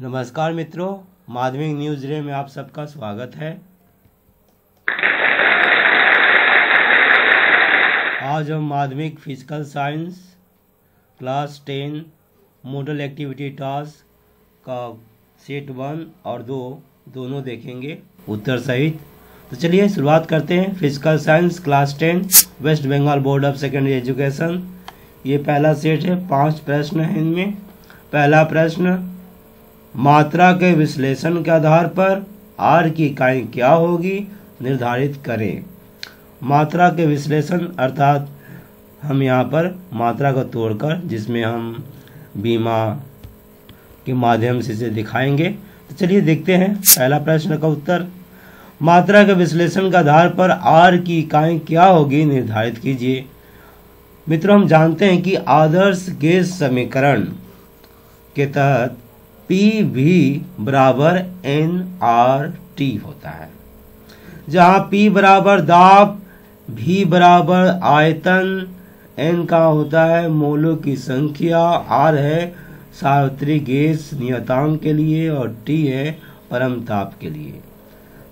नमस्कार मित्रों, माध्यमिक न्यूज डे में आप सबका स्वागत है। आज हम माध्यमिक physical science class 10 model activity task का सेट 1 और 2 दोनों देखेंगे उत्तर सहित। तो चलिए शुरुआत करते हैं। Physical science class 10 West Bengal board of secondary education, ये पहला सेट है। 5 प्रश्न हैं इनमें। पहला प्रश्न, मात्रा के विश्लेषण के आधार पर आर की इकाई क्या होगी निर्धारित करें। मात्रा के विश्लेषण अर्थात हम यहाँ पर मात्रा को तोड़कर, जिसमें हम बीमा के माध्यम से इसे दिखाएंगे। तो चलिए देखते हैं पहला प्रश्न का उत्तर। मात्रा के विश्लेषण के आधार पर आर की इकाई क्या होगी निर्धारित कीजिए। मित्रों, हम जानते हैं कि आदर्श गैस समीकरण के तहत पी भी बराबर एन आर टी होता है, जहाँ पी बराबर दाब, भी बराबर आयतन, एन का होता है मोलों की संख्या, आर है सार्वत्रिक गैस नियतांक के लिए और टी है परम ताप के लिए।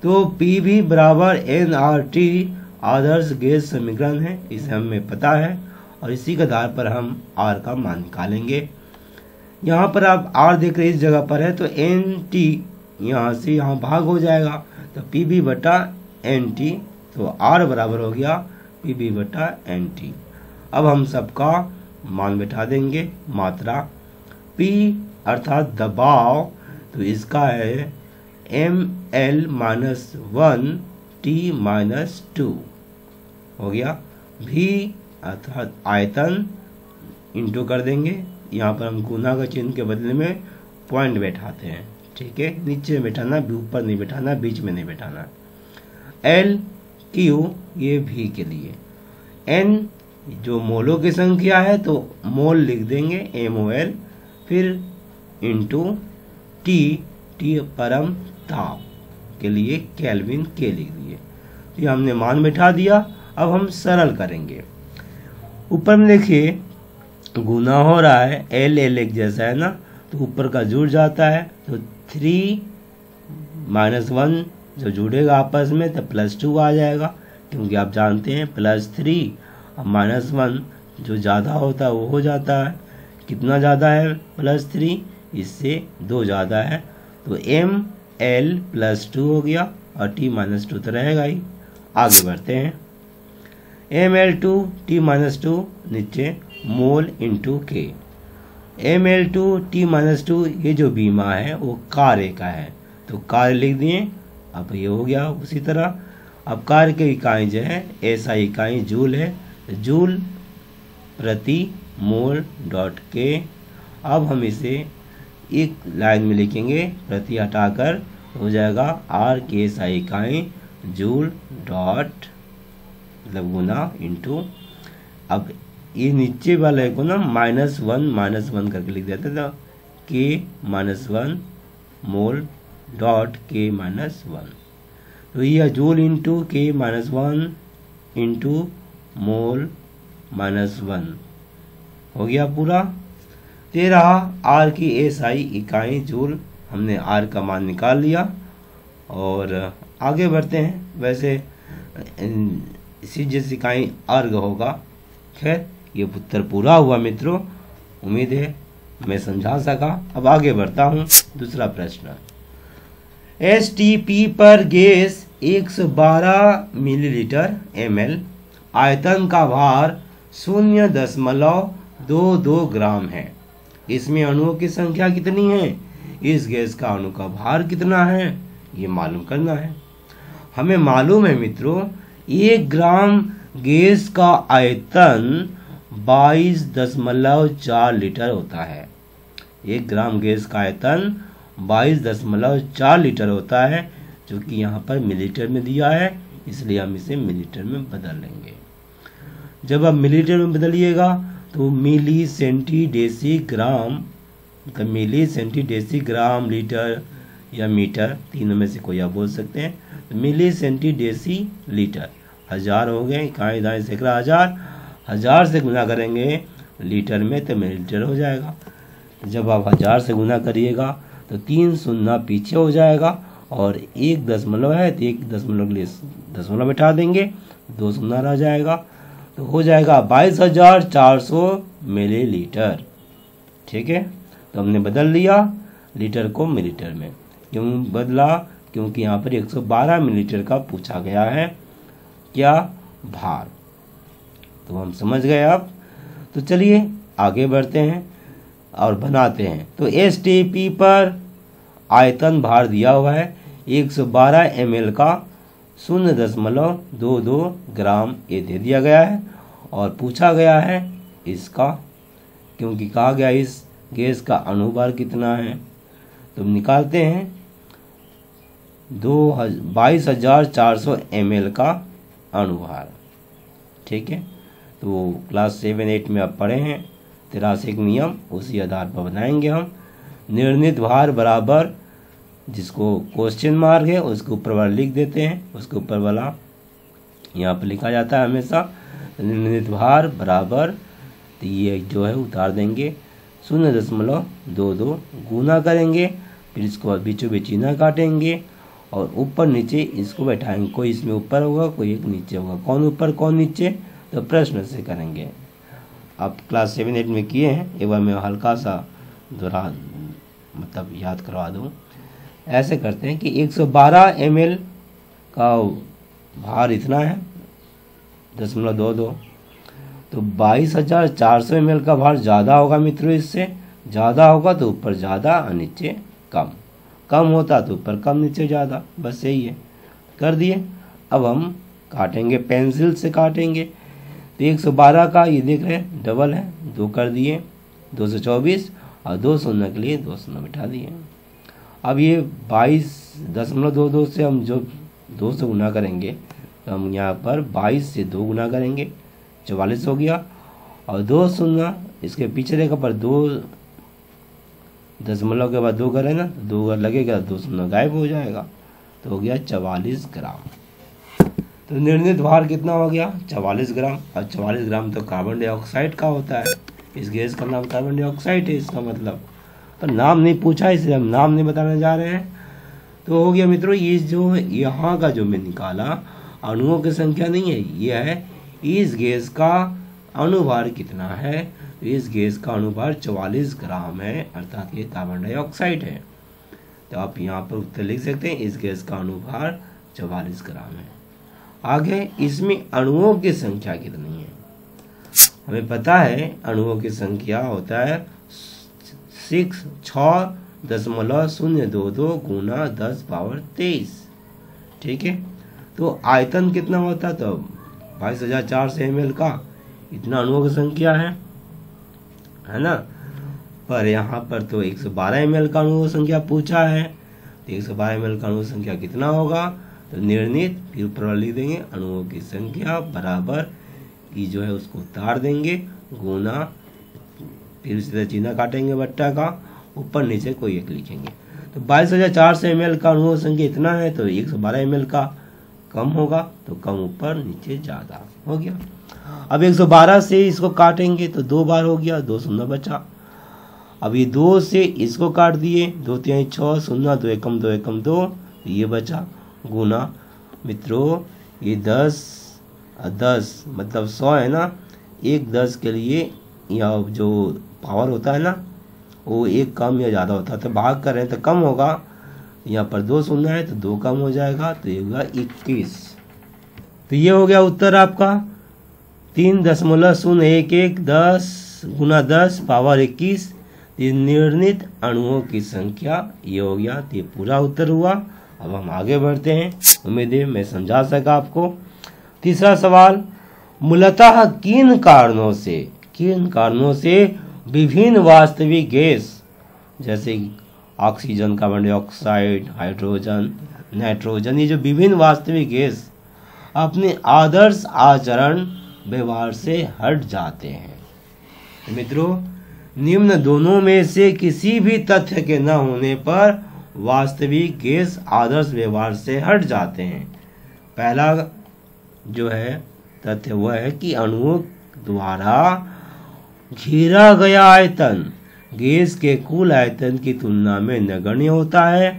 तो पी भी बराबर एन आर टी आदर्श गैस समीकरण है, इसे हमें पता है और इसी के आधार पर हम आर का मान निकालेंगे। यहाँ पर आप आर देख रहे इस जगह पर है, तो एन टी यहाँ से यहाँ भाग हो जाएगा, तो पी बी बटा एन टी, तो आर बराबर हो गया पी बी बटा एन टी। अब हम सबका मान बैठा देंगे। मात्रा पी अर्थात दबाव, तो इसका है M L minus 1 T minus 2 हो गया। भी अर्थात आयतन इंटू कर देंगे, यहाँ पर हम गुना का चिन्ह के बदले में पॉइंट बैठाते हैं, ठीक है। नीचे में बैठाना, ऊपर नहीं बैठाना, बीच में नहीं बैठाना। एल क्यू ये भी के लिए। एन जो मोलों की संख्या है तो मोल लिख देंगे MOL, फिर इंटू टी, टी परम ताप के लिए केल्विन के लिख दिए। तो ये हमने मान बैठा दिया। अब हम सरल करेंगे। ऊपर में देखिए गुना हो रहा है, एल एल एक जैसा है ना, तो ऊपर का जुड़ जाता है, तो 3 माइनस 1 जो जुड़ेगा आपस में तो +2 आ जाएगा, क्योंकि आप जानते हैं +3 और -1 जो ज़्यादा होता है वो हो जाता है। कितना ज़्यादा है +3, इससे 2 ज़्यादा है, तो ML +2 हो गया और T -2 तो रहेगा ही। आगे बढ़ते हैं। ML2 T -2 नीचे मोल इंटू के। ML2 T -2 ये जो बीमा है वो कार्य का है, तो कार्य लिख दिए। अब ये हो गया उसी तरह। अब कार्य की इकाई जो है ऐसा इकाई जूल है, जूल प्रति मोल डॉट के। अब हम इसे एक लाइन में लिखेंगे, प्रति हटाकर हो जाएगा आर के ऐसा इकाई जूल डॉट मतलब गुना इंटू। अब ये नीचे वाले को ना -1 करके लिख देते थे, के -1 मोल डॉट के -1। तो ये जूल इंटू के -1 इंटू मोल -1 हो गया पूरा। ते रहा आर की SI इकाई जूल। हमने आर का मान निकाल लिया और आगे बढ़ते हैं। वैसे इसी जैसी इकाई अर्ग होगा। खैर ये उत्तर पूरा हुआ मित्रों, उम्मीद है मैं समझा सका। अब आगे बढ़ता हूँ। दूसरा प्रश्न, STP पर गैस 112 मिलीलीटर ml, आयतन का भार 0.22 ग्राम है। इसमें अणुओं की संख्या कितनी है? इस गैस का अणु का भार कितना है ये मालूम करना है। हमें मालूम है मित्रों 1 ग्राम गैस का आयतन 22.4 लीटर होता है। 1 ग्राम गैस का आयतन 22.4 लीटर होता है, जो कि यहाँ पर मिलीलीटर में दिया है, इसलिए हम इसे मिलीलीटर में बदल लेंगे। जब आप मिलीलीटर में बदलिएगा तो मिली सेंटी डेसी ग्राम, मतलब मिली सेंटी डेसी ग्राम लीटर या मीटर, तीनों में से कोई आप बोल सकते हैं। तो मिली सेंटी डेसी लीटर 1000 हो गए, इकाई दाएं सैकड़ा 1000 से गुना करेंगे लीटर में तो मिलीलीटर हो जाएगा। जब आप 1000 से गुना करिएगा तो 3 शून्य पीछे हो जाएगा और 1 दशमलव है तो 1 दशमलव के लिए दशमलव बैठा देंगे, 2 शून्य रह जाएगा, तो हो जाएगा 22,400 मिलीलीटर। ठीक है, तो हमने बदल लिया लीटर को मिलीलीटर में। क्यों बदला? क्योंकि यहाँ पर 112 मिलीलीटर का पूछा गया है क्या भार, तो हम समझ गए अब। तो चलिए आगे बढ़ते हैं और बनाते हैं। तो STP पर आयतन भार दिया हुआ है 112 ml का 0.22 ग्राम ये दे दिया गया है और पूछा गया है इसका, क्योंकि कहा गया इस गैस का अणुभार कितना है, तो निकालते हैं 22,400 ml का अणुभार। ठीक है, तो क्लास 7-8 में आप पढ़े हैं 83 नियम, उसी आधार पर बनाएंगे हम। निर्णीत भार बराबर, जिसको क्वेश्चन मार्क है उसके ऊपर वाला लिख देते हैं, उसके ऊपर वाला यहाँ पर लिखा जाता है हमेशा। निर्णीत भार बराबर, तो ये जो है उतार देंगे 0.22 गुना करेंगे, फिर इसको बीचों बीच चिन्ह काटेंगे और ऊपर नीचे इसको बैठाएंगे। कोई इसमें ऊपर होगा, कोई एक नीचे होगा। कौन ऊपर कौन नीचे, तो प्रश्न से करेंगे। आप क्लास 7-8 में किए हैं, एक बार मैं हल्का सा दोहरा मतलब याद करवा दूँ। ऐसे करते हैं कि 112 ml का भार इतना है 0.22, तो 22,400 ml का भार ज़्यादा होगा मित्रों, इससे ज़्यादा होगा तो ऊपर ज़्यादा और नीचे कम, कम होता तो ऊपर कम नीचे ज़्यादा, बस यही है। कर दिए। अब हम काटेंगे, पेंसिल से काटेंगे। तो 112 का ये देख रहे हैं डबल है, 2 कर दिए 224 और 2 शून्य के लिए 2 शून्य बिठा दिए। अब ये 22.22 से हम जो 2 से गुना करेंगे तो हम यहाँ पर 22 से 2 गुना करेंगे, 44 हो गया, और 2 शून्य इसके पीछे रेखा पर 2 दशमलव के बाद 2 करें ना, 2 लगेगा, 2 शून्य गायब हो जाएगा, तो हो गया 44 ग्राम। तो निर्णीत भार कितना हो गया 44 ग्राम। और 44 ग्राम तो कार्बन डाइऑक्साइड का होता है, इस गैस का नाम कार्बन डाइऑक्साइड है इसका मतलब, पर नाम नहीं पूछा इसलिए हम नाम नहीं बताने जा रहे हैं। तो हो गया मित्रों, ये जो यहाँ का जो मैं निकाला अणुओं की संख्या नहीं है, ये है इस गैस का अणुभार कितना है। तो इस गैस का अणुभार 44 ग्राम है, अर्थात ये कार्बन डाइऑक्साइड है। तो आप यहाँ पर उत्तर लिख सकते हैं, इस गैस का अणुभार 44 ग्राम है। आगे इसमें अणुओं की संख्या कितनी है, हमें पता है अणुओं की संख्या होता है 6.022 गुना 10 पावर 23। ठीक है, तो आयतन कितना होता है, तो 22,400 ml का इतना अणुओं की संख्या है ना। पर यहाँ पर तो 112 ml का अणुओं की संख्या पूछा है, तो 112 ml का अणुओं की संख्या कितना होगा, तो निर्णीत फिर ऊपर लिख देंगे अणुओं की संख्या बराबर की जो है उसको उतार देंगे गुना, फिर इसी तरह चिन्ह काटेंगे बट्टा का, ऊपर नीचे कोई एक लिखेंगे। तो 22,400 ml का अणुओं की संख्या इतना है, तो 112 ml का कम होगा, तो कम ऊपर नीचे ज़्यादा हो गया। अब 112 से इसको काटेंगे तो 2 बार हो गया, 2 शून्य बचा। अब ये 2 से इसको काट दिए, 2 3 6 शून्य, 2 एकम 2 एकम 2, तो ये बचा गुना। मित्रों ये 10 मतलब 100 है ना, 1 10 के लिए या जो पावर होता है ना वो 1 कम या ज़्यादा होता है, तो भाग कर रहे हैं तो कम होगा। यहाँ पर 2 शून्य है तो 2 कम हो जाएगा, तो ये होगा 21। तो ये हो गया उत्तर आपका 3.011 10 गुना 10 पावर 21। निर्णीत अणुओं की संख्या ये हो गया, तो ये पूरा उत्तर हुआ। अब हम आगे बढ़ते हैं, उम्मीद है मैं समझा सका आपको। तीसरा सवाल, मूलतः किन कारणों से विभिन्न वास्तविक गैस जैसे oxygen, carbon dioxide, hydrogen, nitrogen, ये जो विभिन्न वास्तविक गैस अपने आदर्श आचरण व्यवहार से हट जाते हैं। मित्रों निम्न दोनों में से किसी भी तथ्य के न होने पर वास्तविक गैस आदर्श व्यवहार से हट जाते हैं। पहला जो है तथ्य वह है कि अणुओं द्वारा घेरा गया आयतन गैस के कुल आयतन की तुलना में नगण्य होता है।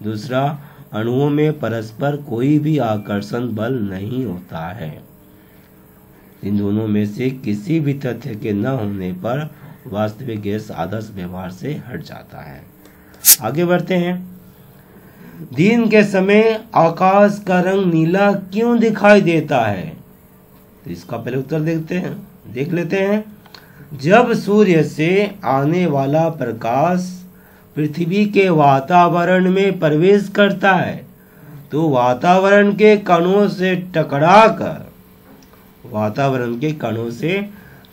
दूसरा, अणुओं में परस्पर कोई भी आकर्षण बल नहीं होता है। इन दोनों में से किसी भी तथ्य के न होने पर वास्तविक गैस आदर्श व्यवहार से हट जाता है। आगे बढ़ते हैं। दिन के समय आकाश का रंग नीला क्यों दिखाई देता है? तो इसका पहले उत्तर देख लेते हैं। जब सूर्य से आने वाला प्रकाश पृथ्वी के वातावरण में प्रवेश करता है तो वातावरण के कणों से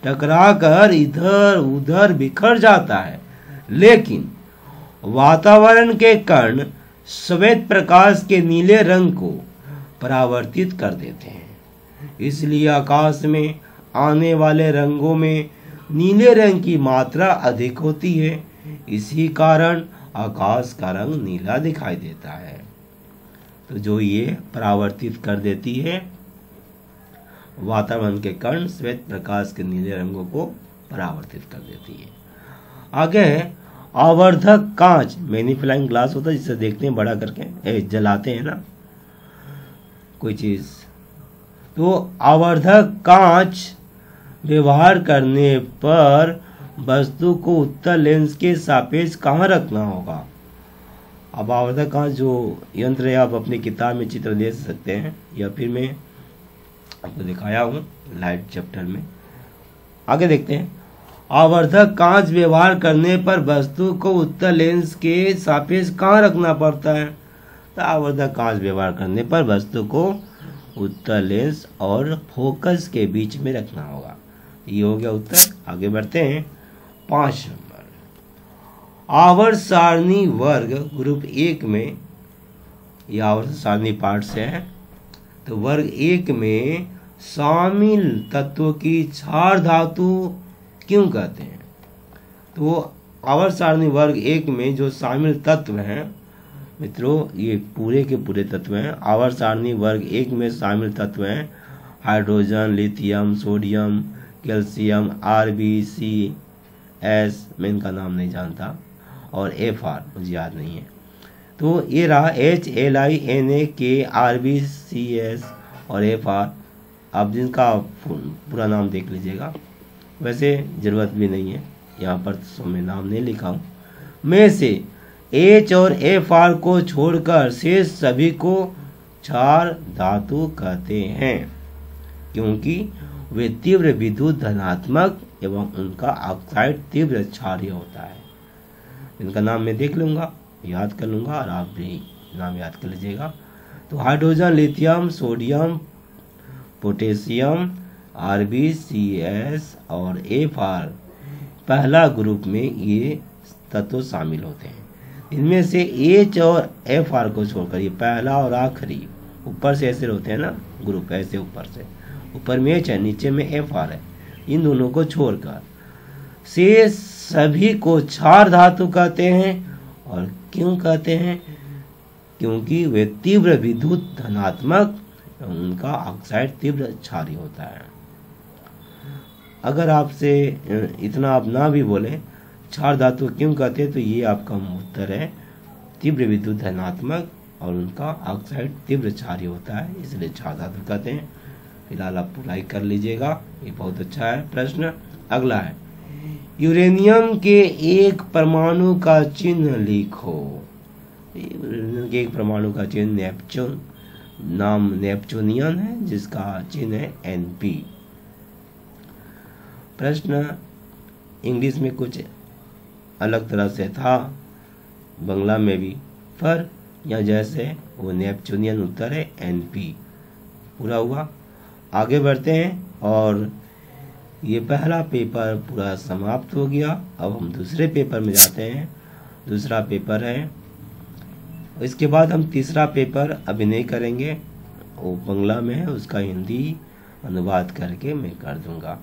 टकराकर इधर उधर बिखर जाता है, लेकिन वातावरण के कण श्वेत प्रकाश के नीले रंग को परावर्तित कर देते हैं। इसलिए आकाश में आने वाले रंगों में नीले रंग की मात्रा अधिक होती है। इसी कारण आकाश का रंग नीला दिखाई देता है। तो जो ये परावर्तित कर देती है, वातावरण के कण श्वेत प्रकाश के नीले रंगों को परावर्तित कर देती है। आगे है आवर्धक कांच, मैग्नीफाइंग ग्लास होता है जिसे देखते हैं बड़ा करके, जलाते हैं ना कोई चीज। तो आवर्धक कांच व्यवहार करने पर वस्तु को उत्तल लेंस के सापेक्ष कहाँ रखना होगा? अब आवर्धक कांच जो यंत्र है आप अपनी किताब में चित्र दे सकते हैं, या फिर मैं आपको दिखाया हूँ लाइट चैप्टर में। आगे देखते हैं। आवर्धक कांच व्यवहार करने पर वस्तु को उत्तल लेंस के सापेक्ष कहाँ रखना पड़ता है? तो आवर्धक कांच व्यवहार करने पर वस्तु को उत्तल लेंस और फोकस के बीच में रखना होगा। ये हो गया उत्तर। आगे बढ़ते हैं। 5 नंबर, आवर्त सारणी वर्ग ग्रुप 1 में, ये आवर्त सारणी पार्ट से है, तो वर्ग 1 में शामिल तत्वों की क्षार धातु क्यों कहते हैं? तो आवर्त सारणी वर्ग 1 में जो शामिल तत्व हैं मित्रों, ये पूरे के पूरे तत्व हैं। आवर्त सारणी वर्ग 1 में शामिल तत्व हैं hydrogen, lithium, sodium, calcium, RbCS, मैं इनका नाम नहीं जानता, और Fr मुझे याद नहीं है। तो ये रहा HLiNa RbCS और Fr। आप जिनका पूरा नाम देख लीजिएगा, वैसे ज़रूरत भी नहीं है, यहाँ पर तो मैं नाम नहीं लिखा हूँ। में से H और Fr को छोड़कर शेष सभी को क्षार धातु कहते हैं, क्योंकि वे तीव्र विद्युत धनात्मक एवं उनका ऑक्साइड तीव्र क्षारीय होता है। इनका नाम मैं देख लूँगा, याद कर लूँगा, और आप भी नाम याद कर लीजिएगा। तो hydrogen, lithium, sodium, potassium, RbCS और Fr पहला ग्रुप में ये तत्व शामिल होते हैं। इनमें से H और Fr को छोड़कर, ये पहला और आखिरी, ऊपर से ऐसे होते हैं ना ग्रुप, ऐसे ऊपर में H है, नीचे में Fr है, इन दोनों को छोड़कर शेष सभी को क्षार धातु कहते हैं। और क्यों कहते हैं? क्योंकि वे तीव्र विद्युत धनात्मक, उनका ऑक्साइड तीव्र क्षारीय होता है। अगर आपसे इतना आप ना भी बोले क्षार धातु क्यों कहते हैं, तो ये आपका उत्तर है, तीव्र विद्युत धनात्मक और उनका ऑक्साइड तीव्र क्षारीय होता है, इसलिए क्षार धातु कहते हैं। फिलहाल आप पूरा कर लीजिएगा, ये बहुत अच्छा है प्रश्न। अगला है, यूरेनियम के एक परमाणु का चिन्ह लिखो। यूरेनियम के एक परमाणु का चिन्ह नेपच्यून, नाम नेपच्यूनियन है, जिसका चिन्ह है Np। प्रश्न इंग्लिश में कुछ अलग तरह से था, बांग्ला में भी, पर यहाँ जैसे वो नेपच्यूनियन उत्तर है Np। पूरा हुआ। आगे बढ़ते हैं, और ये पहला पेपर पूरा समाप्त हो गया। अब हम दूसरे पेपर में जाते हैं। दूसरा पेपर है, इसके बाद हम तीसरा पेपर अभी नहीं करेंगे, वो बांग्ला में है, उसका हिंदी अनुवाद करके मैं कर दूंगा।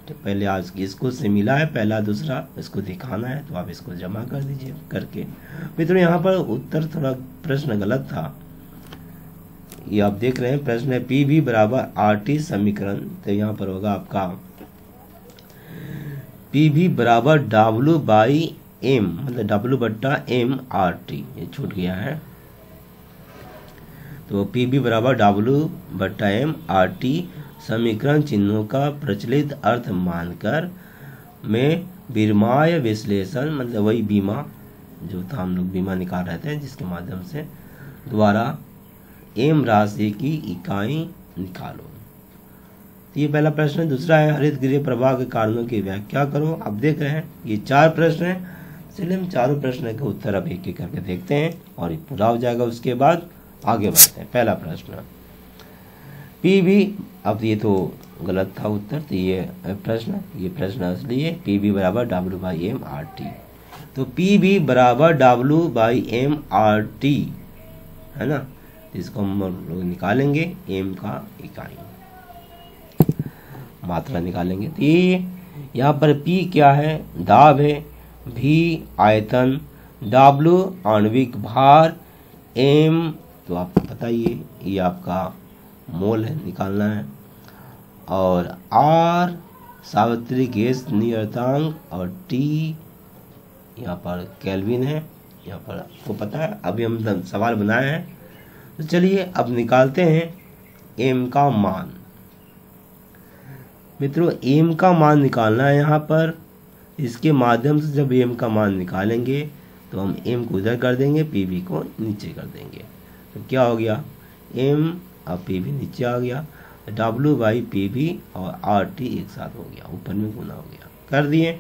तो पहले आज इसको से मिला है पहला दूसरा, इसको दिखाना है, तो आप इसको जमा कर दीजिए करके। मित्रों यहाँ पर उत्तर थोड़ा प्रश्न गलत था, ये आप देख रहे हैं प्रश्न है PV = RT समीकरण, तो यहाँ पर होगा आपका पी भी बराबर W बाई M, मतलब W बट्टा M RT, ये छूट गया है। तो पी भी बराबर W बट्टा M RT समीकरण चिन्हों का प्रचलित अर्थ मानकर में बीमाय विश्लेषण, मतलब वही बीमा जो था, हम लोग बीमा निकाल रहे थे जिसके माध्यम से द्वारा एम राशि की इकाई निकालो। तो ये पहला प्रश्न है। दूसरा है हरित गृह प्रवाह के कारणों की व्याख्या करो। अब देख रहे हैं ये 4 प्रश्न हैं, चलिए हम चारों प्रश्न के उत्तर अब एक एक करके देखते हैं और ये पूरा हो जाएगा, उसके बाद आगे बढ़ते हैं। पहला प्रश्न पी भी, अब ये तो गलत था उत्तर, तो ये प्रश्न असली है। पी बी बराबर W बाई M RT, तो पी बी बराबर W बाई M RT है ना, इसको हम लोग निकालेंगे M का इकाई मात्रा निकालेंगे। तो ये यहाँ पर P क्या है, दाब है, V आयतन, W आणविक भार, M तो आपको पता ही है ये आपका मोल है, निकालना है, और R सावित्री गैस नियतांक, और T यहाँ पर केल्विन है, यहाँ पर आपको पता है, अभी हम सवाल बनाए हैं। तो चलिए अब निकालते हैं M का मान। मित्रों M का मान निकालना है यहाँ पर, इसके माध्यम से जब M का मान निकालेंगे तो हम M को उधर कर देंगे, PB को नीचे कर देंगे, तो क्या हो गया M, अब PB नीचे आ गया, W बाई PB और RT एक साथ हो गया, ऊपर में गुना हो गया, कर दिए।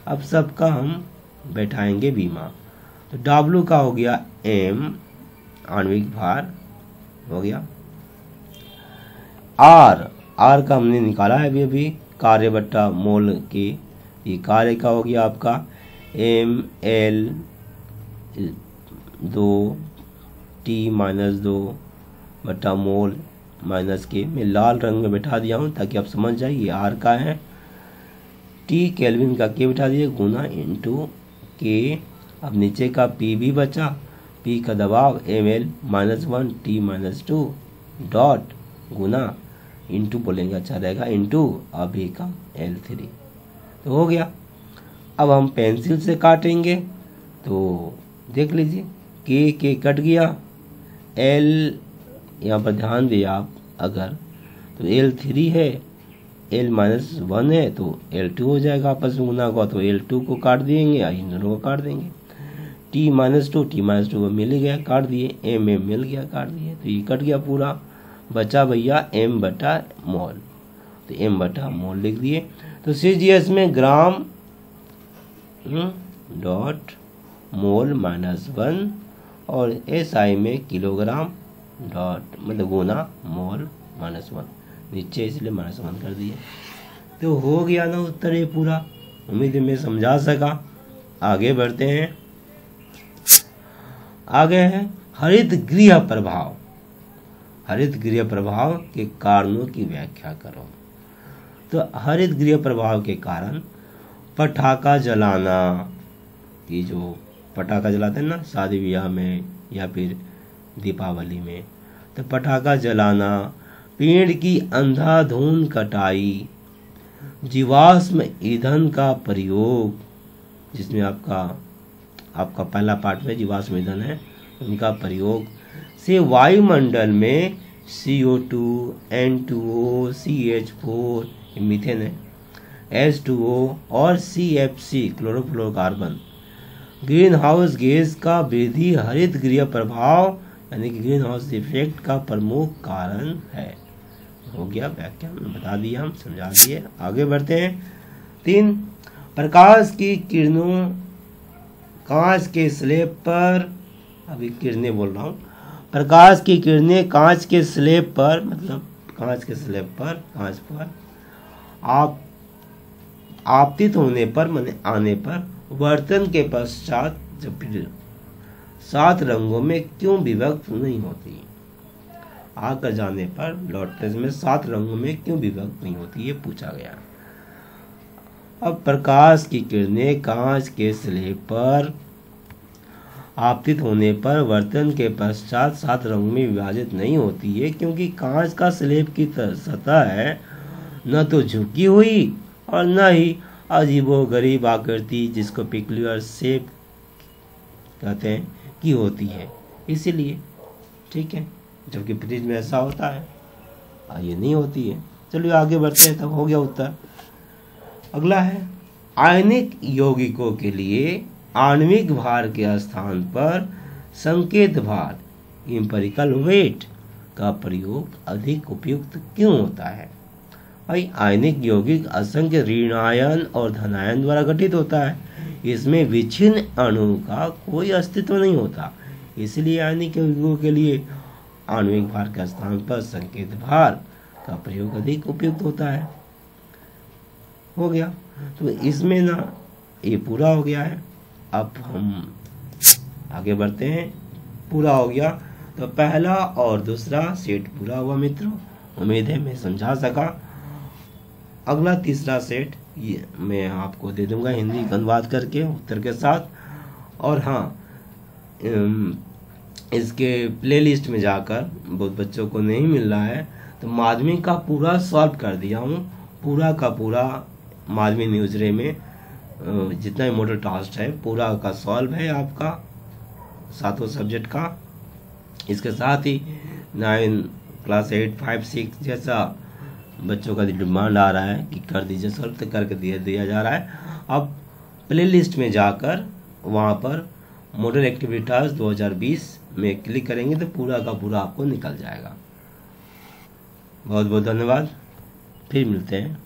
अब सबका हम बैठाएंगे बीमा, तो W का हो गया M आणविक भार हो गया, R का हमने निकाला है अभी कार्य बट्टा मोल की, ये कार्य का हो गया आपका ML 2 T-2 बट्टा मोल माइनस के, मैं लाल रंग में बैठा दिया हूँ ताकि आप समझ जाइए, ये R का है, T केल्विन का K बैठा दिए, गुना इंटू K। अब नीचे का PB बचा, P का दबाव ML -1 T-2 डॉट गुना इंटू बोलेंगे अच्छा रहेगा, इंटू अभी का L3, तो हो गया। अब हम पेंसिल से काटेंगे, तो देख लीजिए K कट गया, L यहाँ पर ध्यान दिए आप अगर, तो L3 है, L-1 है तो L2 हो जाएगा, आपस में गुना होगा तो L2 को काट देंगे या इन दोनों को काट देंगे, T-2 मिल गया, काट दिए, M मिल गया, काट दिए, तो ये कट गया पूरा, बचा भैया M बटा मोल, तो M बटा मोल लिख दिए। तो CGS में ग्राम डॉट मोल -1 और SI में किलोग्राम डॉट मतलब गुना मोल -1, नीचे इसलिए -1 कर दिए। तो हो गया ना उत्तर ये पूरा, उम्मीद है मैं समझा सका। आगे बढ़ते हैं, आगे है हरित गृह प्रभाव। हरित गृह प्रभाव के कारणों की व्याख्या करो। तो हरित गृह प्रभाव के कारण पटाखा जलाना, ये जो पटाखा जलाते हैं ना शादी ब्याह में या फिर दीपावली में, तो पटाखा जलाना, पेड़ की अंधाधुंध कटाई, जीवाश्म ईंधन का प्रयोग, जिसमें आपका पहला पार्ट में जीवाश्म ईंधन है, उनका प्रयोग से वायुमंडल में CO2, N2O, CH4 मीथेन है, H2O और CFC chlorofluorocarbon green house gas का वृद्धि हरित गृह प्रभाव यानी कि ग्रीन हाउस इफेक्ट का प्रमुख कारण है। हो गया व्याख्या में बता दिया, हम समझा दिए। आगे बढ़ते हैं। 3 प्रकाश की किरणों कांच के स्लैब पर, अभी किरणें बोल रहा हूँ, प्रकाश की किरणें कांच के स्लैब पर, मतलब कांच के स्लैब पर, कांच पर आपतित होने पर माने आने पर वर्तन के पश्चात जब फिर 7 रंगों में क्यों विभक्त नहीं होती, आकर जाने पर लौटते में 7 रंगों में क्यों विभक्त नहीं होती, ये पूछा गया। अब प्रकाश की किरणें कांच के स्लैब पर आपतित होने पर वर्तन के पश्चात 7 रंगों में विभाजित नहीं होती है, क्योंकि कांच का स्लैब की सतह है न तो झुकी हुई और न ही अजीबोगरीब आकृति जिसको पिक्यूलियर शेप कहते हैं की होती है, इसीलिए। ठीक है, जबकि फ्रिज में ऐसा होता है, ये नहीं होती है। चलिए आगे बढ़ते हैं, तब हो गया उत्तर। अगला है, आयनिक यौगिकों के लिए आणविक भार के स्थान पर संकेत भार एम्पिरिकल वेट का प्रयोग अधिक उपयुक्त क्यों होता है? भाई, आयनिक यौगिक असंख्य ऋणायन और धनायन द्वारा गठित होता है। इसमें विच्छिन्न अणु का कोई अस्तित्व नहीं होता, इसलिए आयनिक यौगिकों के लिए आणविक भार के स्थान पर संकेत भार का प्रयोग अधिक उपयुक्त होता है। हो गया, तो इसमें ना ये पूरा हो गया है। अब हम आगे बढ़ते हैं। पूरा हो गया, तो पहला और दूसरा सेट पूरा हुआ मित्रों। उम्मीद है मैं समझा सका। अगला तीसरा सेट ये मैं आपको दे दूंगा हिंदी का अनुवाद करके उत्तर के साथ। और हाँ, इसके प्लेलिस्ट में जाकर बहुत बच्चों को नहीं मिल रहा है, तो माध्यमिक का पूरा सॉल्व कर दिया हूँ, पूरा का पूरा माध्यमिक न्यूज रे में जितना भी मॉडल टास्क है पूरा का सॉल्व है आपका, सातों सब्जेक्ट का। इसके साथ ही 9 क्लास 8, 5, 6 जैसा बच्चों का डिमांड आ रहा है कि कर दीजिए सॉल्व, तो करके दिया जा रहा है। अब प्ले लिस्ट में जाकर वहाँ पर मॉडल एक्टिविटी टास्क 2020 में क्लिक करेंगे तो पूरा का पूरा आपको निकल जाएगा। बहुत बहुत धन्यवाद, फिर मिलते हैं।